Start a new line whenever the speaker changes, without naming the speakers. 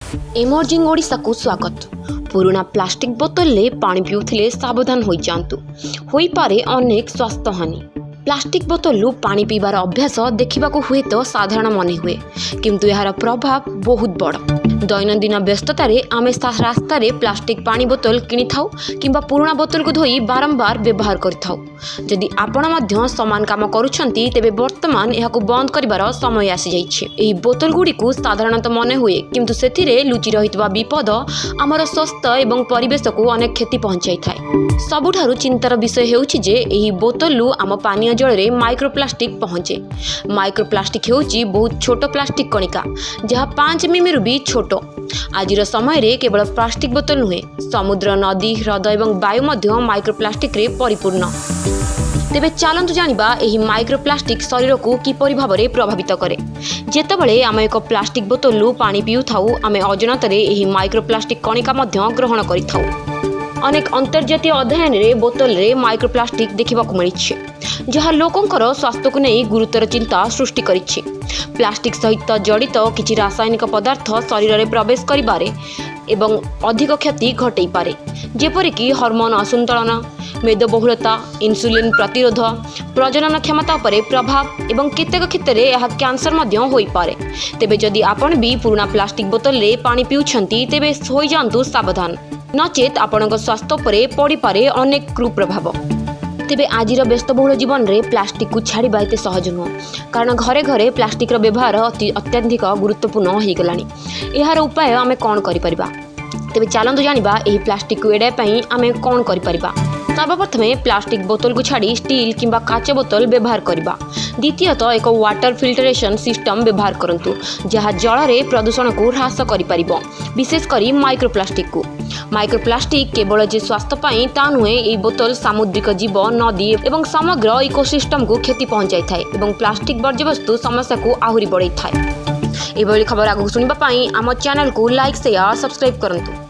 Emerging Odisha को स्वागत। पुराना प्लास्टिक बोतल ले पानी पिउथिले सावधान हो जातु, होई पारे अनेक स्वास्थ्य हानि। प्लास्टिक बोतल पानी पीबार अभ्यास देखा हुए तो साधारण मन हुए, किंतु यार प्रभाव बहुत बड़। दैनंदिन व्यस्ततार आम रास्ता प्लास्टिक पानी बोतल किनी थाउ किंबा पुराना बोतल को धोई बारंबार व्यवहार करिथाउ। जदि आपण मध्य समान काम करुछंती तेबे वर्तमान एहाकु बंद करिवार समय आसी जाइछे। एही बोतल गुडी को साधारणतः मन हुए, किंतु सेथिरे लुचि रहितबा विपद आमर स्वास्थ्य एवं परिवेश को अनेक क्षति पहुंचाई थाए। सबुठारु चिंतार विषय हेउछि जे एही बोतल आम पानीय जल रे माइक्रोप्लास्टिक पहुंचे। माइक्रोप्लास्टिक हेउछि बहुत छोट प्लास्टिक कणिका, जहा 5 मिमी भी छोट। आजिर समय रे केवल प्लास्टिक बोतल नुहे, समुद्र, नदी, ह्रद एवं वायु मध्य माइक्रोप्लास्टिक रे परिपूर्ण। तेबे चलंतु जानिबा एही माइक्रोप्लास्टिक शरीर को किपरि भाबरे प्रभावित करे। जेतेबेले आम एक प्लास्टिक बोतल पानी पिउ थाउ, आमे अजनतरे एही माइक्रोप्लास्टिक कणिका मध्य ग्रहण करिथाउ। अनेक अंतर्जातीय अध्ययन रे बोतल रे माइक्रोप्लास्टिक देखिबाकू मिलिछि, जहाँ लोकंकर स्वास्थ्य को नहीं गुरुतर चिंता सृष्टि करिछि। प्लास्टिक सहित जड़ित किछि रासायनिक पदार्थ शरीर में प्रवेश करिबारे एवं अधिक क्षति घटै पारे, जेपरिक हार्मोन असंतुलन, मेदबहुलता, इन्सुलिन प्रतिरोध, प्रजनन क्षमता पर प्रभाव एवं केतेक क्षेत्र में यह कैंसर मध्य होई पारे। तेबे जदि आपण भी पुराना प्लास्टिक बोतल रे पानी पिउछंती तेबे होई जांतु सावधान, नचेत आपणक स्वास्थ्य पर पड़ी पारे अनेक कुप्रभाव। तेबे आजिर व्यस्तबहुल जीवन में प्लास्टिक को छाड़ा एत सहज नुह, कारण घरे घरे प्लास्टिक व्यवहार अत्यधिक गुरुत्वपूर्ण हो गलानी। यार उपाय आम कौन करिपरिबा? तेबे चलंतु जानिबा एही प्लास्टिक को एड़ाई पई आम कौन करिपरिबा। सर्वप्रथमे प्लास्टिक बोतल को छाड़ी स्टील किंबा काच बोतल व्यवहार करबा। द्वितीयतः एक वाटर फिल्टरेशन सिस्टम व्यवहार करंतु, जहाँ जल में प्रदूषण को ह्रास करिपरिबो, विशेषकर माइक्रोप्लास्टिक को। माइक्रोप्लास्टिक केवल जे स्वास्थ्य पाई ता नुहे, एही बोतल सामुद्रिक जीव, नदी एवं समग्र इकोसिस्टम को क्षति पहुंचाई थाए एवं प्लास्टिक वर्ज्यवस्तु समस्या को आहुरी बढ़ाई थाए। एभली खबर आगु सुनिबा पाई आम चैनल को लाइक, शेयर, सब्सक्राइब करंतु।